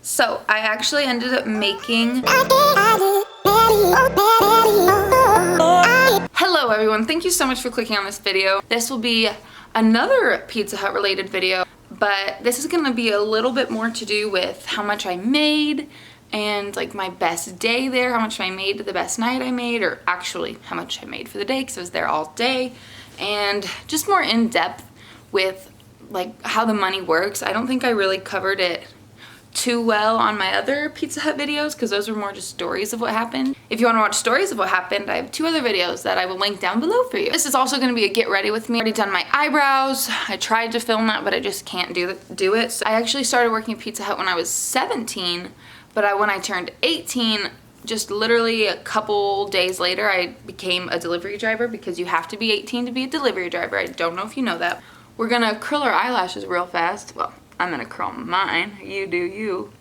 So I actually ended up making... Hello everyone, thank you so much for clicking on this video. This will be another Pizza Hut related video, but this is going to be a little bit more to do with how much I made and like my best day there, how much I made the best night I made, or actually how much I made for the day because I was there all day, and just more in depth with like how the money works. I don't think I really covered it too well on my other Pizza Hut videos because those were more just stories of what happened. If you want to watch stories of what happened, I have 2 other videos that I will link down below for you. This is also going to be a get ready with me. I've already done my eyebrows. I tried to film that, but I just can't do it. So I actually started working at Pizza Hut when I was 17, but when I turned 18, just literally a couple days later, I became a delivery driver because you have to be 18 to be a delivery driver. I don't know if you know that. We're gonna curl our eyelashes real fast. Well, I'm gonna curl mine. You do you.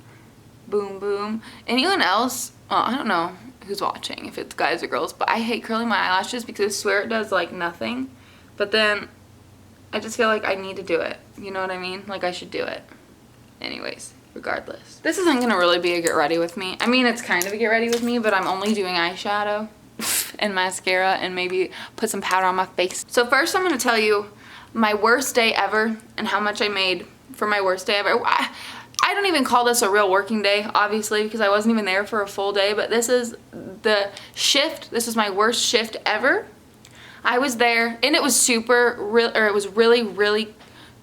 Boom, boom. Anyone else? Well, I don't know who's watching, if it's guys or girls, but I hate curling my eyelashes because I swear it does like nothing. But then I just feel like I need to do it. You know what I mean? Like I should do it. Anyways, regardless. This isn't gonna really be a get ready with me. I mean, it's kind of a get ready with me, but I'm only doing eyeshadow and mascara and maybe put some powder on my face. So first I'm gonna tell you my worst day ever and how much I made for my worst day ever. I don't even call this a real working day, obviously, because I wasn't even there for a full day, but this is the shift. This is my worst shift ever. I was there, and it was it was really, really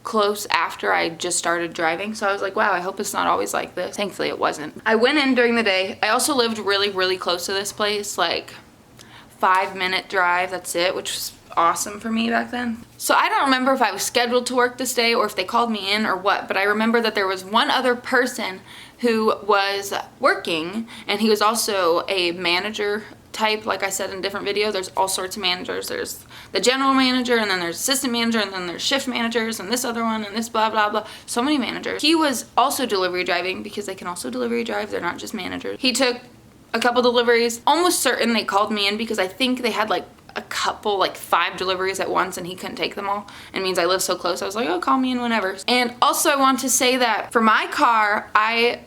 close after I just started driving, so I was like, wow, I hope it's not always like this. Thankfully, it wasn't. I went in during the day. I also lived really, really close to this place, like 5-minute drive, that's it, which was awesome for me back then. So I don't remember if I was scheduled to work this day or if they called me in or what, but I remember that there was one other person who was working, and he was also a manager type. Like I said in different videos, there's all sorts of managers. There's the general manager, and then there's assistant manager, and then there's shift managers, and this other one, and this blah blah blah. So many managers. He was also delivery driving because they can also delivery drive. They're not just managers. He took a couple deliveries. Almost certain they called me in because I think they had like a couple, like 5 deliveries at once, and he couldn't take them all. It means I live so close. I was like, oh, call me in whenever. And also I want to say that for my car, I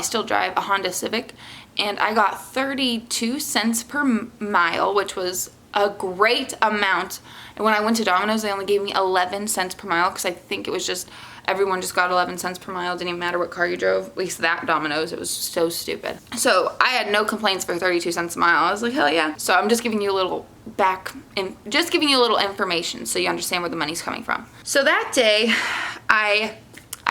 still drive a Honda Civic, and I got 32 cents per mile, which was a great amount. And when I went to Domino's, they only gave me 11 cents per mile because I think it was just everyone just got 11 cents per mile. It didn't even matter what car you drove. At least that Domino's. It was so stupid. So I had no complaints for 32 cents a mile. I was like, hell yeah. So I'm just giving you a little information so you understand where the money's coming from. So that day, I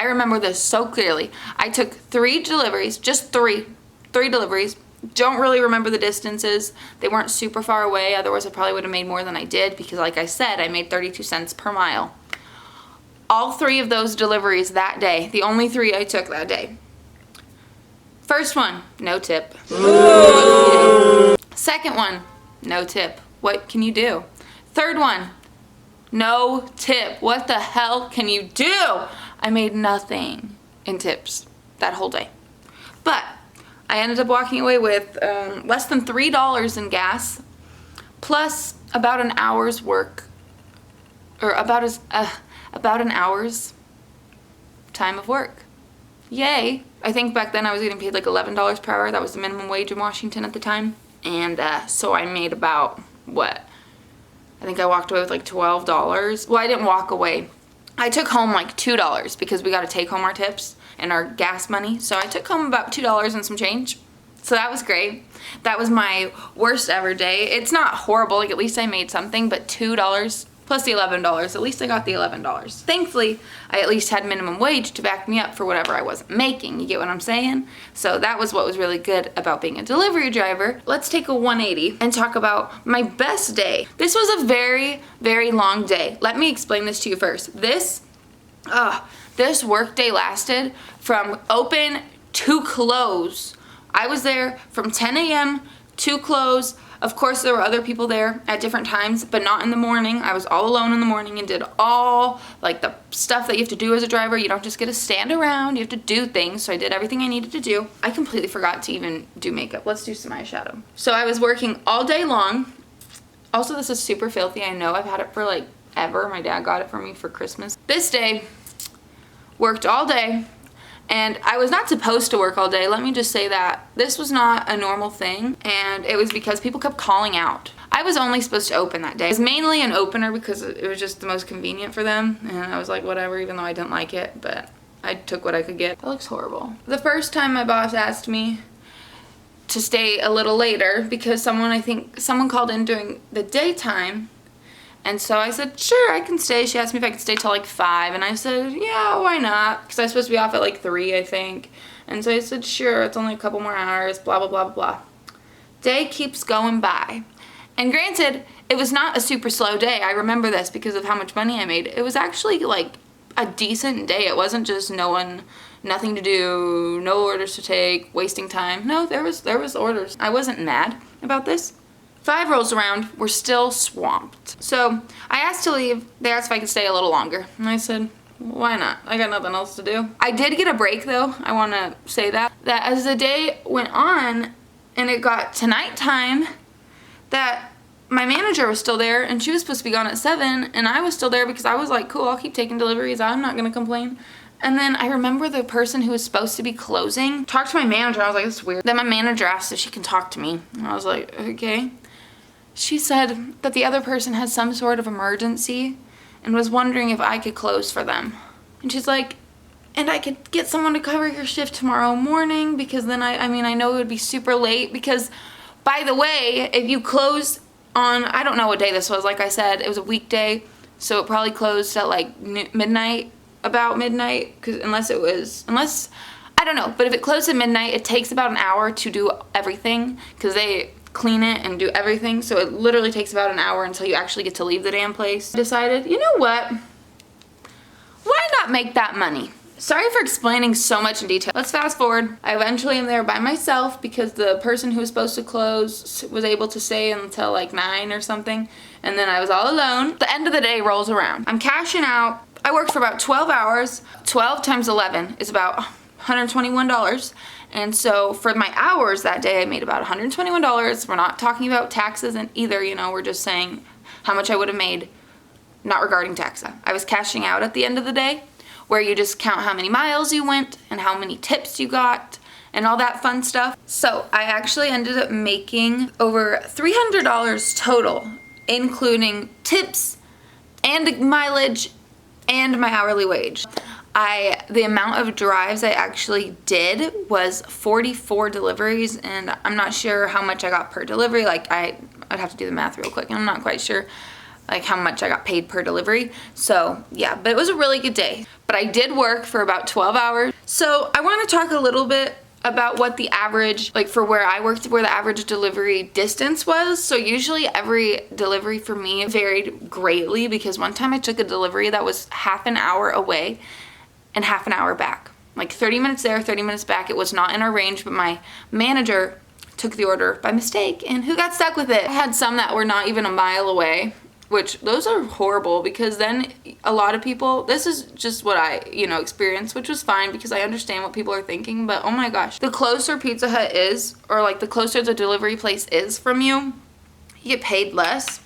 remember this so clearly. I took 3 deliveries, just 3 deliveries. Don't really remember the distances. They weren't super far away. Otherwise, I probably would have made more than I did because, like I said, I made 32 cents per mile. All 3 of those deliveries that day, the only 3 I took that day. First one, no tip. Second one, no tip. What can you do? Third one, no tip. What the hell can you do? I made nothing in tips that whole day. But I ended up walking away with less than $3 in gas, plus about an hour's work, or about an hour's time of work. Yay. I think back then I was getting paid like $11 per hour. That was the minimum wage in Washington at the time. And so I made about, what? I think I walked away with like $12. Well, I didn't walk away. I took home like $2 because we got to take home our tips and our gas money. So I took home about $2 and some change. So that was great. That was my worst ever day. It's not horrible. Like at least I made something, but $2 plus the $11. At least I got the $11. Thankfully, I at least had minimum wage to back me up for whatever I wasn't making. You get what I'm saying? So that was what was really good about being a delivery driver. Let's take a 180 and talk about my best day. This was a very, very long day. Let me explain this to you first. This work day lasted from open to close. I was there from 10 a.m. to close. Of course, there were other people there at different times, but not in the morning. I was all alone in the morning and did all like the stuff that you have to do as a driver. You don't just get to stand around. You have to do things. So I did everything I needed to do. I completely forgot to even do makeup. Let's do some eyeshadow. So I was working all day long. Also, this is super filthy. I know I've had it for like ever. My dad got it for me for Christmas. This day, worked all day, And I was not supposed to work all day. Let me just say that. This was not a normal thing, and it was because people kept calling out. I was only supposed to open that day. It was mainly an opener because it was just the most convenient for them, and I was like, whatever, even though I didn't like it, but I took what I could get. That looks horrible. The first time my boss asked me to stay a little later because I think someone called in during the daytime, and so I said, sure, I can stay. She asked me if I could stay till like 5, and I said, yeah, why not? Because I was supposed to be off at like 3, I think. And so I said, sure, it's only a couple more hours, blah, blah, blah, blah, blah. Day keeps going by. And granted, it was not a super slow day. I remember this because of how much money I made. It was actually like a decent day. It wasn't just nothing to do, no orders to take, wasting time. No, there was orders. I wasn't mad about this. 5 rolls around, we're still swamped. So I asked to leave. They asked if I could stay a little longer. And I said, why not? I got nothing else to do. I did get a break though. I want to say that as the day went on and it got to nighttime, that my manager was still there and she was supposed to be gone at 7, and I was still there because I was like, cool, I'll keep taking deliveries. I'm not going to complain. And then I remember the person who was supposed to be closing talked to my manager. I was like, this is weird. Then my manager asked if she can talk to me. And I was like, okay. She said that the other person had some sort of emergency and was wondering if I could close for them. And she's like, and I could get someone to cover your shift tomorrow morning because then I know it would be super late because, by the way, if you close on, I don't know what day this was, like I said, it was a weekday, so it probably closed at like midnight, about midnight, unless, I don't know, but if it closed at midnight, it takes about an hour to do everything, because they clean it and do everything, so it literally takes about an hour until you actually get to leave the damn place. I decided, you know what, why not make that money? Sorry for explaining so much in detail. Let's fast forward. I eventually am there by myself because the person who was supposed to close was able to stay until like 9 or something, and then I was all alone. The end of the day rolls around. I'm cashing out. I worked for about 12 hours. 12 times 11 is about $121. And so for my hours that day, I made about $121. We're not talking about taxes and either, you know, we're just saying how much I would have made, not regarding tax. I was cashing out at the end of the day, where you just count how many miles you went and how many tips you got and all that fun stuff. So I actually ended up making over $300 total, including tips and mileage and my hourly wage. The amount of drives I actually did was 44 deliveries, and I'm not sure how much I got per delivery. Like I'd have to do the math real quick, and I'm not quite sure like how much I got paid per delivery. So yeah, but it was a really good day. But I did work for about 12 hours. So I want to talk a little bit about what the average, like for where I worked, where the average delivery distance was. So usually every delivery for me varied greatly because one time I took a delivery that was half an hour away and half an hour back. Like 30 minutes there, 30 minutes back. It was not in our range, but my manager took the order by mistake, and who got stuck with it? I had some that were not even a mile away, which those are horrible because then a lot of people, this is just what I, experienced, which was fine because I understand what people are thinking, but oh my gosh, the closer Pizza Hut is, or like the closer the delivery place is from you, you get paid less,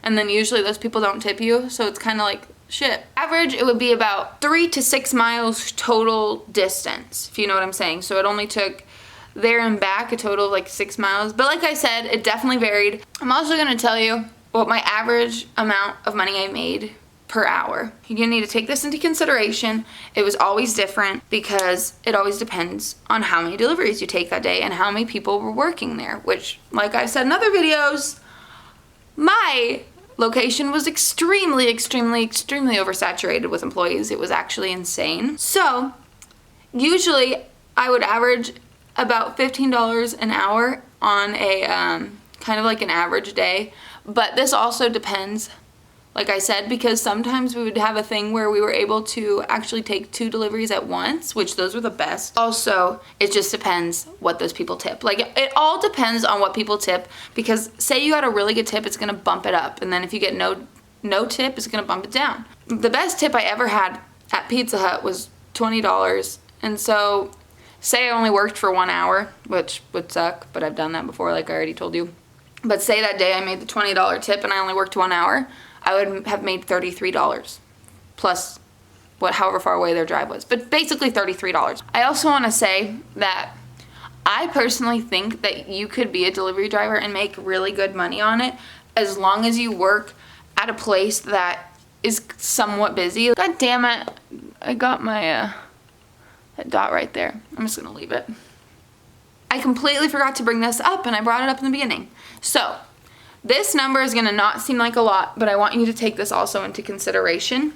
and then usually those people don't tip you, so it's kind of like shit. Average, it would be about 3 to 6 miles total distance, if you know what I'm saying. So it only took there and back a total of like 6 miles, but like I said, it definitely varied. I'm also going to tell you what my average amount of money I made per hour. You need to take this into consideration. It was always different because it always depends on how many deliveries you take that day and how many people were working there, which, like I said in other videos, my location was extremely, extremely, extremely oversaturated with employees. It was actually insane. So usually I would average about $15 an hour on a kind of like an average day. But this also depends, like I said, because sometimes we would have a thing where we were able to actually take 2 deliveries at once, which those were the best. Also, it just depends what those people tip. Like, it all depends on what people tip, because say you got a really good tip, it's gonna bump it up. And then if you get no tip, it's gonna bump it down. The best tip I ever had at Pizza Hut was $20. And so, say I only worked for 1 hour, which would suck, but I've done that before, like I already told you. But say that day I made the $20 tip and I only worked 1 hour, I would have made $33 plus however far away their drive was. But basically $33. I also want to say that I personally think that you could be a delivery driver and make really good money on it as long as you work at a place that is somewhat busy. God damn it. I got my that dot right there. I'm just gonna leave it. I completely forgot to bring this up and I brought it up in the beginning. So this number is gonna not seem like a lot, but I want you to take this also into consideration.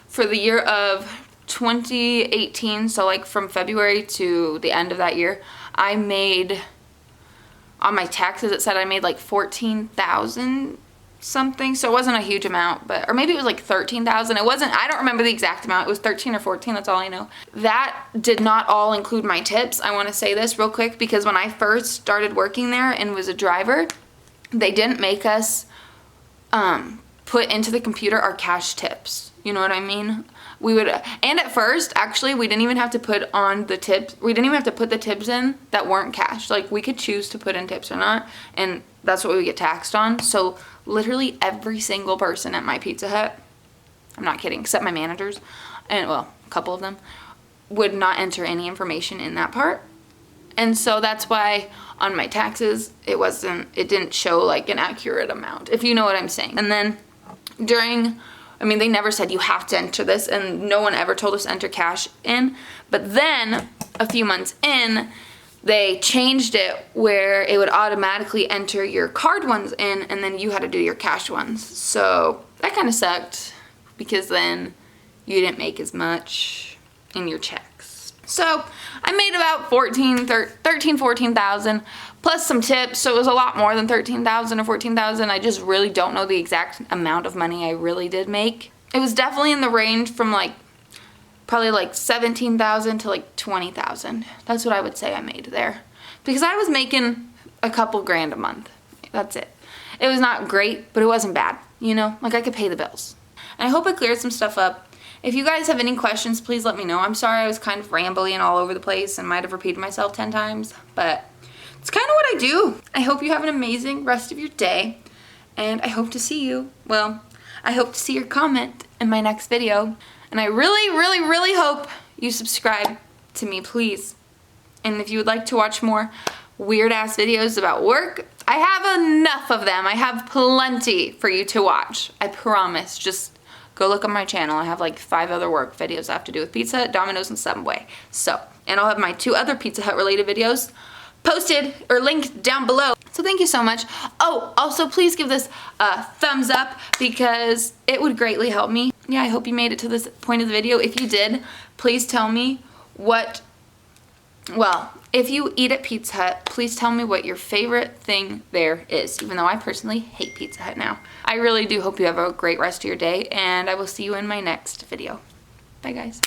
For the year of 2018, so like from February to the end of that year, I made, on my taxes it said I made like 14,000 something, so it wasn't a huge amount, but, or maybe it was like 13,000. It wasn't, I don't remember the exact amount. It was 13 or 14, that's all I know. That did not all include my tips. I want to say this real quick because when I first started working there and was a driver, they didn't make us put into the computer our cash tips. You know what I mean? We would, and at first, actually, we didn't even have to put on the tips. We didn't even have to put the tips in that weren't cash. Like, we could choose to put in tips or not, and that's what we would get taxed on. So literally every single person at my Pizza Hut, I'm not kidding, except my managers, and well, a couple of them, would not enter any information in that part. And so that's why on my taxes, it didn't show like an accurate amount, if you know what I'm saying. And then they never said you have to enter this, and no one ever told us to enter cash in. But then a few months in, they changed it where it would automatically enter your card ones in, and then you had to do your cash ones. So that kind of sucked because then you didn't make as much in your checks. So I made about 14,000 plus some tips. So it was a lot more than 13,000 or 14,000. I just really don't know the exact amount of money I really did make. It was definitely in the range from probably like 17,000 to like 20,000. That's what I would say I made there. Because I was making a couple grand a month. That's it. It was not great, but it wasn't bad. You know, like I could pay the bills. And I hope I cleared some stuff up. If you guys have any questions, please let me know. I'm sorry I was kind of rambly and all over the place and might have repeated myself 10 times, but it's kind of what I do. I hope you have an amazing rest of your day, and I hope to see you. Well, I hope to see your comment in my next video. And I really, really, really hope you subscribe to me, please. And if you would like to watch more weird-ass videos about work, I have enough of them. I have plenty for you to watch. I promise. Just go look on my channel. I have like 5 other work videos I have to do with Pizza Hut, Domino's, and Subway. So, and I'll have my 2 other Pizza Hut related videos posted or linked down below. So thank you so much. Oh, also please give this a thumbs up because it would greatly help me. Yeah, I hope you made it to this point of the video. If you did, please tell me if you eat at Pizza Hut, please tell me what your favorite thing there is, even though I personally hate Pizza Hut now. I really do hope you have a great rest of your day, and I will see you in my next video. Bye, guys.